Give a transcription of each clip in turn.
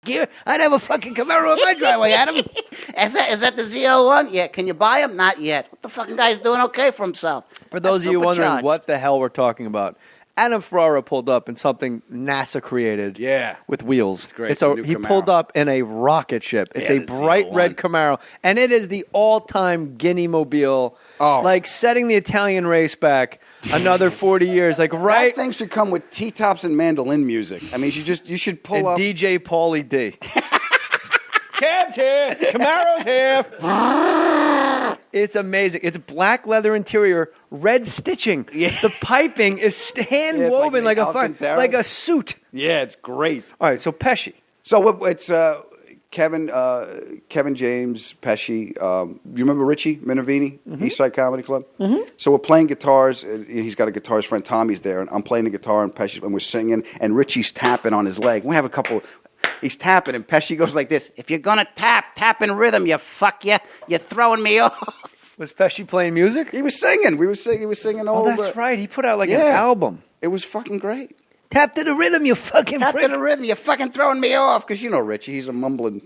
gear. I'd have a fucking Camaro in my driveway, Adam. Is that the ZL1? Yeah, can you buy him? Not yet. What the fucking guy's doing okay for himself. For those of you wondering what the hell we're talking about, Adam Ferrara pulled up in something NASA created. Yeah. With wheels. It's great. He pulled up in a rocket ship. It's a bright red Camaro. And it is the all-time Guinea mobile. Oh. Like setting the Italian race back another 40 years. Like right. That thing should come with T-tops and mandolin music. I mean, you should pull up. DJ Paulie D. Cab's here. Camaro's here. It's amazing. It's black leather interior, red stitching. Yeah. The piping is hand woven like a suit. Yeah, it's great. All right, so Pesci. So it's Kevin James, Pesci. You remember Richie Minervini, East Side Comedy Club? Mm-hmm. So we're playing guitars. And he's got a guitarist friend, Tommy's there, and I'm playing the guitar, and Pesci, and we're singing, and Richie's tapping on his leg. We have a couple. He's tapping, and Pesci goes like this: "If you're gonna tap in rhythm, you fuck you. You're throwing me off." Was Pesci playing music? He was singing. He was singing all. Oh, that's right. He put out an album. It was fucking great. Tap to the rhythm, you fucking Tap prick. to the rhythm, you're fucking throwing me off. Because you know Richie, he's a mumbling.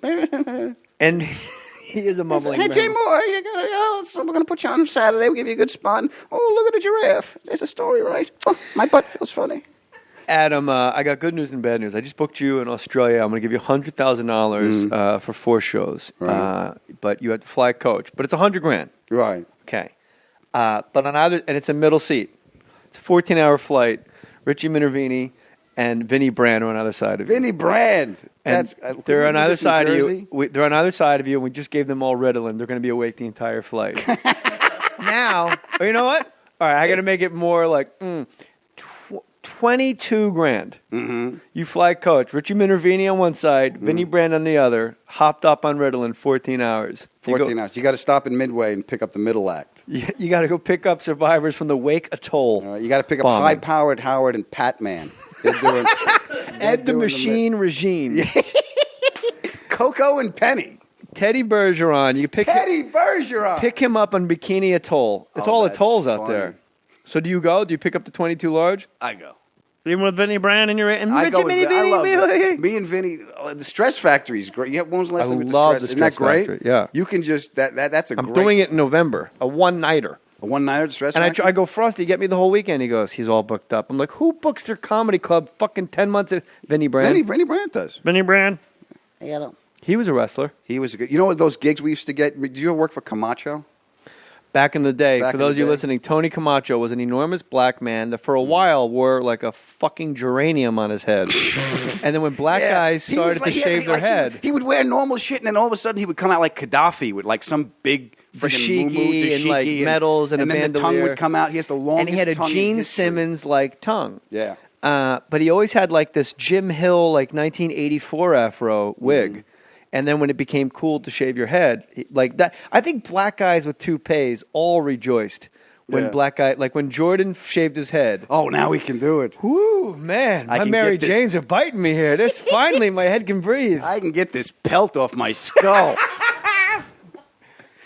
And he is a mumbling. Hey, Jay Mohr, so we're going to put you on Saturday. We'll give you a good spot. And, look at a giraffe. There's a story, right? Oh, my butt feels funny. Adam, I got good news and bad news. I just booked you in Australia. I'm going to give you $100,000 for 4 shows. Right. But you have to fly coach. But it's $100,000. Right. Okay. But on either, and it's a middle seat. It's a 14-hour flight. Richie Minervini and Vinnie Brand are on either side of you. Vinnie Brand. And they're on either side of you. They're on either side of you, and we just gave them all Ritalin. They're going to be awake the entire flight. Now, you know what? All right, I got to make it more like $22,000. Mm-hmm. You fly coach. Richie Minervini on one side, Vinnie Brand on the other, hopped up on Ritalin 14 hours. 14 hours. You got to stop in Midway and pick up the middle act. You got to go pick up survivors from the Wake Atoll. You got to pick up High-Powered Howard and Pat Man. They're doing Ed the Machine Regine. Coco and Penny. Teddy Bergeron. Bergeron. Pick him up on Bikini Atoll. It's all atolls out there. So do you go? Do you pick up the 22 large? I go. Even with Vinnie Brand and I go with me and Vinny. The Stress Factory is great. When was the last time you went to Stress? Isn't that great? Factory, yeah. You can just that's a. I'm doing it in November. A one-nighter. A one-nighter Stress and Factory. I go, Frosty, get me the whole weekend. He goes, he's all booked up. I'm like, who books their comedy club fucking 10 months? Vinnie Brand. Vinnie Brand does. Vinnie Brand. Yeah. He was a wrestler. He was a good. You know what those gigs we used to get? Did you ever work for Camacho? Back in the day, for those of you listening, Tony Camacho was an enormous black man that for a while wore like a fucking geranium on his head. And then when black guys started to shave their head. He would wear normal shit, and then all of a sudden he would come out like Gaddafi with like some big dashiki and like medals and a bandolier. And then the tongue would come out. He has the longest tongue. And he had a Gene Simmons-like tongue. Yeah. But he always had like this Jim Hill like 1984 afro wig. And then when it became cool to shave your head, like that, I think black guys with toupees all rejoiced when when Jordan shaved his head. Oh, now we can do it. Whoo, man, my Mary Janes are biting me here. This finally, my head can breathe. I can get this pelt off my skull.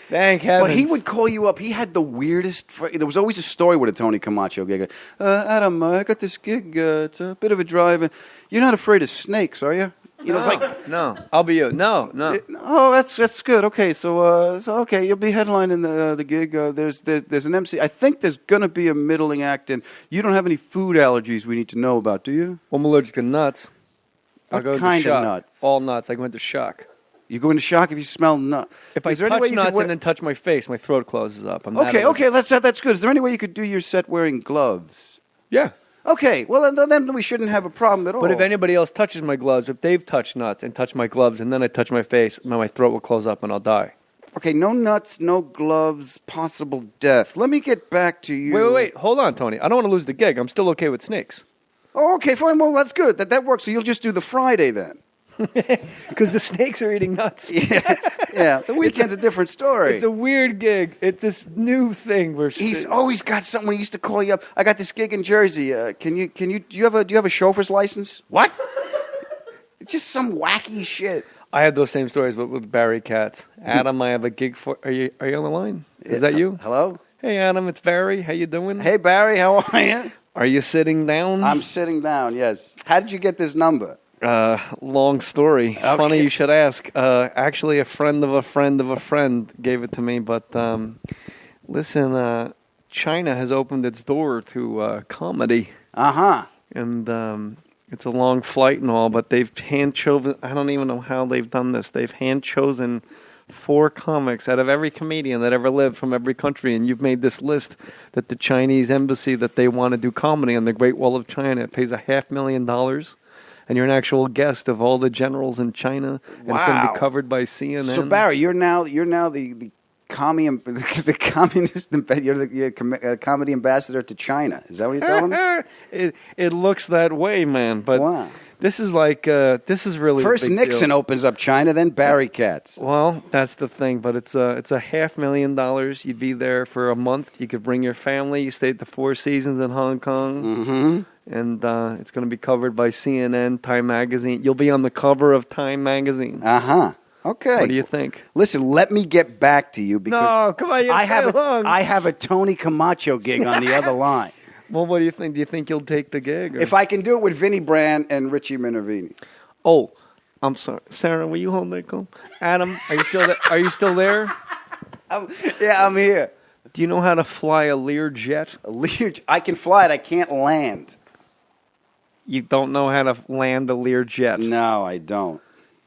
Thank heavens. But he would call you up. He had the weirdest. There was always a story with a Tony Camacho gig. Adam, I got this gig. It's a bit of a drive. You're not afraid of snakes, are you? You know, it's like no, I'll be you. No. That's good. Okay, so okay, you'll be headlining the gig. There's an MC. I think there's gonna be a middling act, and you don't have any food allergies we need to know about, do you? Well, I'm allergic to nuts. What kind of nuts? All nuts. I go into shock. You go into shock if you smell nuts. If I touch nuts and then touch my face, my throat closes up. Okay, that's good. Is there any way you could do your set wearing gloves? Yeah. Okay, well, then we shouldn't have a problem at all. But if anybody else touches my gloves, if they've touched nuts and touched my gloves and then I touch my face, my throat will close up and I'll die. Okay, no nuts, no gloves, possible death. Let me get back to you. Wait. Hold on, Tony. I don't want to lose the gig. I'm still okay with snakes. Oh, okay, fine. Well, that's good. That works. So you'll just do the Friday then. Because the snakes are eating nuts. Yeah. The weekend's a different story. It's a weird gig. It's this new thing. He's always got something. When he used to call you up, I got this gig in Jersey. Do you have a chauffeur's license? What? It's just some wacky shit. I had those same stories with Barry Katz. Adam, I have a gig for. Are you on the line? Is that you? Hello. Hey, Adam, it's Barry. How you doing? Hey, Barry. How are you? Are you sitting down? I'm sitting down. Yes. How did you get this number? Long story. Okay. Funny you should ask. Actually, a friend of a friend of a friend gave it to me. But listen, China has opened its door to comedy. Uh-huh. And it's a long flight and all, but they've hand-chosen, I don't even know how they've done this. They've hand-chosen 4 comics out of every comedian that ever lived from every country, and you've made this list that the Chinese embassy, that they want to do comedy on the Great Wall of China. It pays $500,000, and you're an actual guest of all the generals in China, and it's going to Wow. be covered by CNN. So Barry, you're now the the communist, you're the comedy ambassador to China. Is that what you're telling me? It looks that way, man. But Wow. this is like this is really First a big Nixon deal. opens up China, then Barry Katz. Well, that's the thing, but it's $500,000. You'd be there for a month. You could bring your family. You stay at the Four Seasons in Hong Kong, Mm-hmm. and it's going to be covered by CNN, Time Magazine. You'll be on the cover of Time Magazine. Uh-huh. Okay. What do you think? Listen, let me get back to you because No, come on, you I have long. I have a Tony Camacho gig on the other line. Well, what do you think? Do you think you'll take the gig? Or? If I can do it with Vinnie Brand and Richie Minervini. Oh, I'm sorry, Sarah. Will you hold that call? Adam, are you still there? Are you still there? Yeah, I'm here. Do you know how to fly a Lear jet? I can fly it. I can't land. You don't know how to land a Lear jet. No, I don't.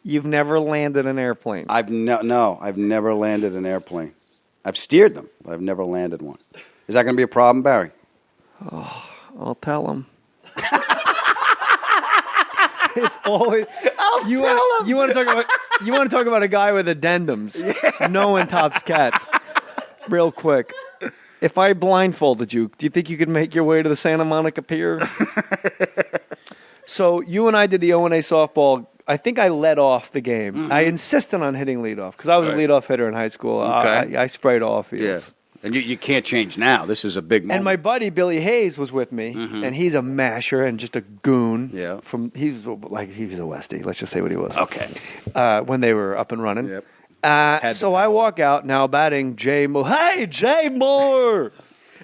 You've never landed an airplane. I've never landed an airplane. I've steered them, but I've never landed one. Is that going to be a problem, Barry? I'll tell him. It's always you want to talk about a guy with addendums. Yeah. No one tops cats. Real quick. If I blindfolded you, do you think you could make your way to the Santa Monica Pier? So you and I did the O&A softball. I think I led off the game. Mm-hmm. I insisted on hitting leadoff because I was a leadoff hitter in high school. Okay. I sprayed all fields. Yeah. And you can't change now. This is a big moment. And my buddy Billy Hayes was with me, and he's a masher and just a goon. Yeah. He was a Westie. Let's just say what he was. Okay. When they were up and running. Yep. So I walk out now batting Jay Moore. Hey, Jay Moore!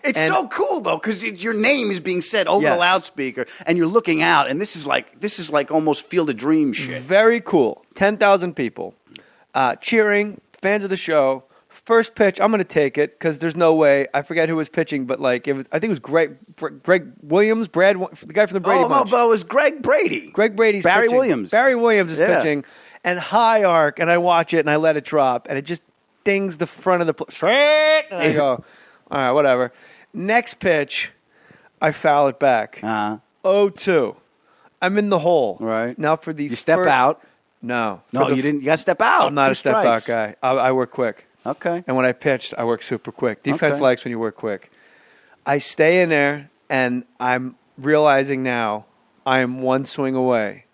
It's so cool though, because your name is being said over the loudspeaker, and you're looking out, and this is like almost Field of Dreams shit. Very cool. 10,000 people cheering, fans of the show. First pitch, I'm going to take it because there's no way. I forget who was pitching, but I think it was Greg Williams, the guy from the Brady Bunch. But it was Greg Brady. Greg Brady's Barry pitching. Williams. Barry Williams is pitching, and high arc, and I watch it and I let it drop, and it just dings the front of the straight, and I go, all right, whatever. Next pitch, I foul it back. 0-2. I'm in the hole. Right. Now for the You step out. No. No, you didn't. You got to step out. I'm not 2 a step strikes. out guy. I work quick. Okay. And when I pitched, I work super quick. Defense Okay. likes when you work quick. I stay in there, and I'm realizing now I am one swing away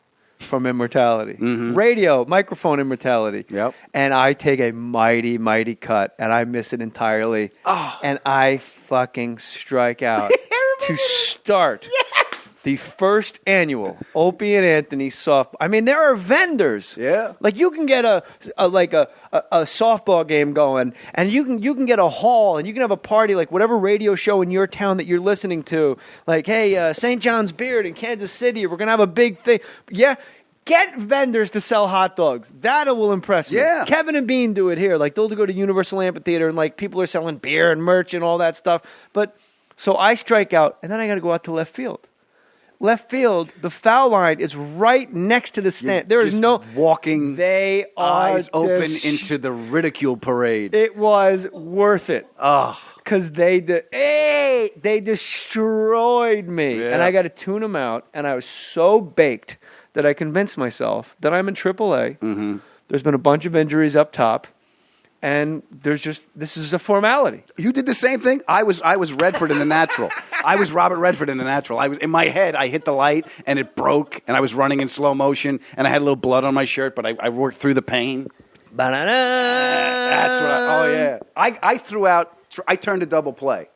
from immortality. Radio, microphone immortality. Yep. And I take a mighty, mighty cut, and I miss it entirely. And I fucking strike out to start the first annual Opie and Anthony softball. I mean, there are vendors. Yeah. Like you can get a softball game going, and you can get a hall, and you can have a party, like whatever radio show in your town that you're listening to. Like, hey, St. John's Beard in Kansas City, we're gonna have a big thing. Yeah. Get vendors to sell hot dogs. That will impress me. Yeah. Kevin and Bean do it here. Like they'll go to Universal Amphitheater, and like people are selling beer and merch and all that stuff. But so I strike out, and then I got to go out to left field. Left field, the foul line is right next to the stand. There is Just no walking. They are eyes open into the ridicule parade. It was worth it. Oh. Because they destroyed me. Yeah. And I got to tune them out. And I was so baked that I convinced myself that I'm in AAA. Mm-hmm. There's been a bunch of injuries up top. And this is a formality. You did the same thing? I was Redford in The Natural. I was Robert Redford in The Natural. I was in my head, I hit the light, and it broke, and I was running in slow motion, and I had a little blood on my shirt, but I worked through the pain. Ba-da-da. That's what I threw out, I turned a double play.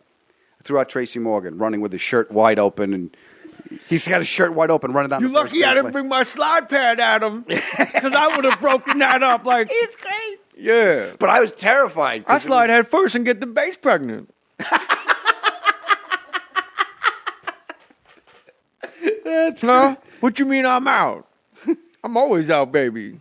I threw out Tracy Morgan, running with his shirt wide open, and he's got his shirt wide open, running down You the first lucky I didn't baseline. bring my slide pad at him, because I would have broken that up like... He's great. Yeah. But I was terrified. I slide head first and get the base pregnant. That's huh? What you mean I'm out? I'm always out, baby.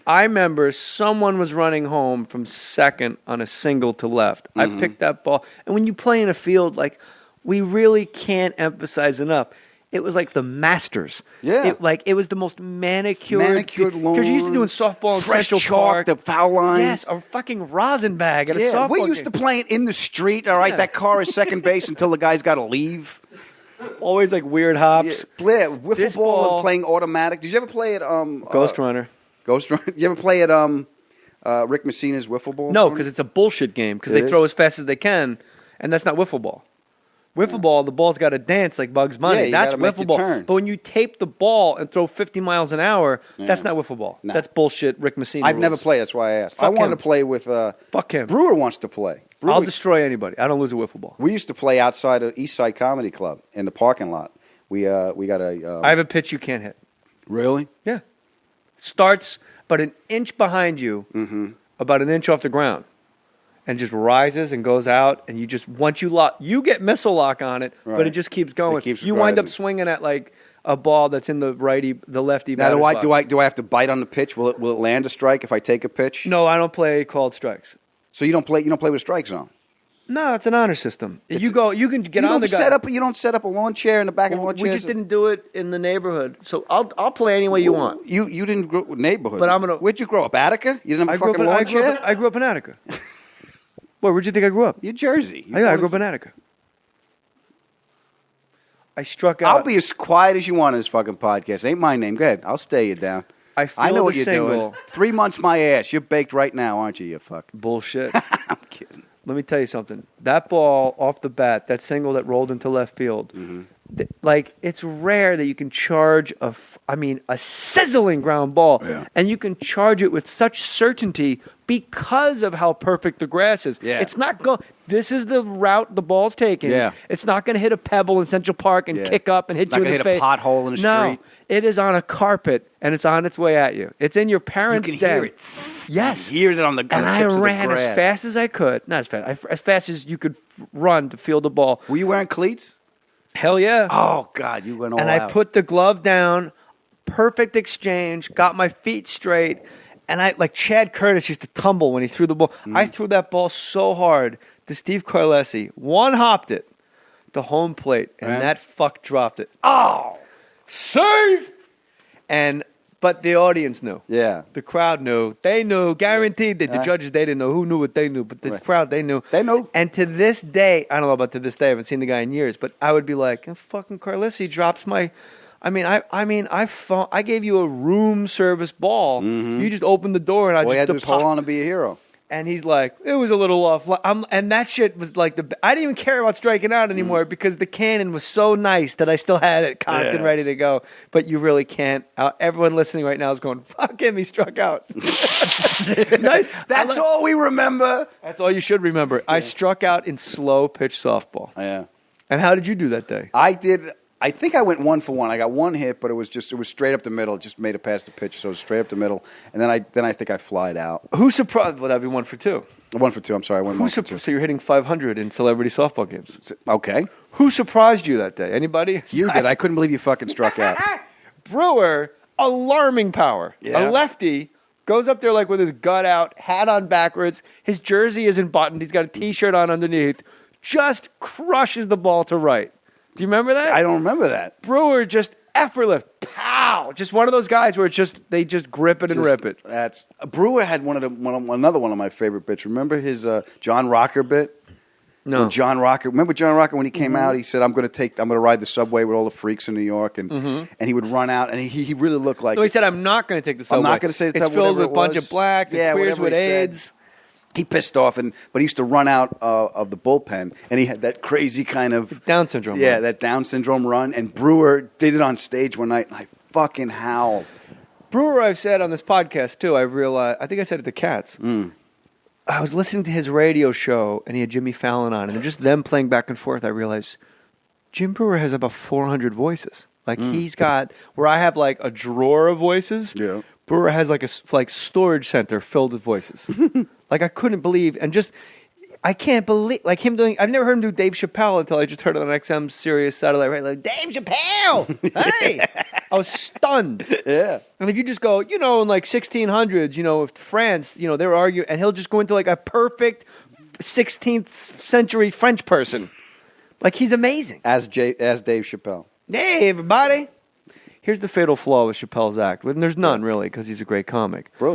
I remember someone was running home from second on a single to left. I picked that ball. And when you play in a field, like, we really can't emphasize enough. It was like the Masters. Yeah. It was the most manicured lawn. Because you used to doing softball in fresh Central chalk, Park. the foul lines. Yes, a fucking rosin bag at a Yeah, softball we used game. to play it in the street. All right, Yeah. that car is second base until the guy's got to leave. Always like weird hops. Yeah, wiffle This ball ball- and playing automatic. Did you ever play it? Ghost Runner. Ghost Runner. Did you ever play it? Rick Messina's wiffle ball. No, because it's a bullshit game. Because It they throw is? as fast as they can, and that's not wiffle ball. Wiffle ball, the ball's got to dance like Bugs Bunny. Yeah, you That's gotta make wiffle your ball. turn. But when you tape the ball and throw 50 miles an hour, that's Yeah. not wiffle ball. No. That's bullshit. Rick Messina. I've never rules. played. That's why I asked. I Fuck wanted him. to play with. Fuck him. Brewer wants to play. Brewer, I'll destroy anybody. I don't lose a wiffle ball. we used to play outside of East Side Comedy Club in the parking lot. We got a. I have a pitch you can't hit. Really? Yeah. Starts about an inch behind you, about an inch off the ground, and just rises and goes out. And you just once you lock, you get missile lock on it, but Right. it just keeps going. It keeps you wind up rising. swinging at like a ball that's in the lefty. Now, batter's box. do I have to bite on the pitch? Will it land a strike if I take a pitch? No, I don't play called strikes. So you don't play with a strike zone. No, it's an honor system. You can get You on the don't guy. You don't set up a lawn chair in the back of the lawn chair. We just didn't do it in the neighborhood, so I'll play any way you want. You didn't grow up with neighborhood. But I'm gonna- Where'd you grow up? Attica? You didn't have a fucking lawn I chair? grew up in Attica. Where'd you think I grew up? You're Jersey. I grew up in Attica. I struck out. I'll be as quiet as you want on this fucking podcast. Ain't my name. Go ahead. I'll stay you down. I I feel know what the you're single. doing. 3 months my ass. You're baked right now, aren't you? You fuck. Bullshit. I'm kidding. Let me tell you something. That ball off the bat, that single that rolled into left field, it's rare that you can charge a sizzling ground ball, Yeah. and you can charge it with such certainty because of how perfect the grass is. Yeah. It's not go. This is the route the ball's taking. Yeah. It's not going to hit a pebble in Central Park and Yeah. kick up and hit Not you in gonna the hit a face. pothole in the no, street. it is on a carpet and it's on its way at you. It's in your parents' You can den. hear it. Yes. You hear it on the And I tips of the ran as grass. fast as I could. Not as fast. As fast as you could run to field the ball. Were you wearing cleats? Hell yeah. Oh, God. You went all And out. I put the glove down. Perfect exchange. Got my feet straight. And like Chad Curtis used to tumble when he threw the ball. I threw that ball so hard to Steve Carlesi. One-hopped it to home plate. And Yeah. that fuck dropped it. Oh! Safe! But the audience knew. Yeah. The crowd knew. They knew. Guaranteed that the Yeah. judges, they didn't know. Who knew what they knew? But the Right. crowd, they knew. They know. And to this day, I don't know about to this day. I haven't seen the guy in years. But I would be like, fucking Carlisi drops my... I gave you a room service ball. You just opened the door and I All you had just... to do was hold on to be a hero. And he's like, it was a little off. And that shit was like I didn't even care about striking out anymore because the cannon was so nice that I still had it cocked and ready to go. But you really can't. Everyone listening right now is going, fuck him, he struck out. Nice. That's all we remember. That's all you should remember. I struck out in slow pitch softball. Yeah. And how did you do that day? I did. I think I went 1 for 1. I got one hit, but it was straight up the middle. It just made it past the pitch, so it was straight up the middle. And then I think I flied out. Who surprised? Well, that'd be 1 for 2. 1 for 2. I'm sorry. I went Who 1 for 2. So you're hitting 500 in celebrity softball games. Okay. Who surprised you that day? Anybody? You did. I couldn't believe you fucking struck out. Brewer, alarming power. Yeah. A lefty goes up there like with his gut out, hat on backwards. His jersey isn't buttoned. He's got a T-shirt on underneath. Just crushes the ball to right. Do you remember that? I don't remember that. Brewer just effortless. Pow! Just one of those guys where they just grip it and rip it. That's Brewer had another one of my favorite bits. Remember his John Rocker bit? No. When John Rocker. Remember John Rocker when he came out? He said, "I'm going to ride the subway with all the freaks in New York," and he would run out, and he really looked like. No, he said, "I'm not going to take the subway. I'm not going to say the it's subway, filled with whatever a bunch it was. of blacks and queers whatever with he said. AIDS." He pissed off, but he used to run out of the bullpen, and he had that crazy kind of Down syndrome. Yeah, run. that Down syndrome run. And Brewer did it on stage one night, and I fucking howled. Brewer, I've said on this podcast too. I realized. I think I said it to Cats. I was listening to his radio show, and he had Jimmy Fallon on, and just them playing back and forth. I realized Jim Brewer has about 400 voices. Like he's got where I have like a drawer of voices. Yeah. Brewer has like a storage center filled with voices. Like I couldn't believe, and just I can't believe, like him doing. I've never heard him do Dave Chappelle until I just heard it on XM Sirius Satellite. Right, like Dave Chappelle. Hey, I was stunned. Yeah. And if you just go, in like 1600s, with France, they were arguing, and he'll just go into like a perfect 16th century French person. Like he's amazing. As Dave Chappelle. Hey, everybody. Here's the fatal flaw with Chappelle's act. And there's none really, because he's a great comic. Bro.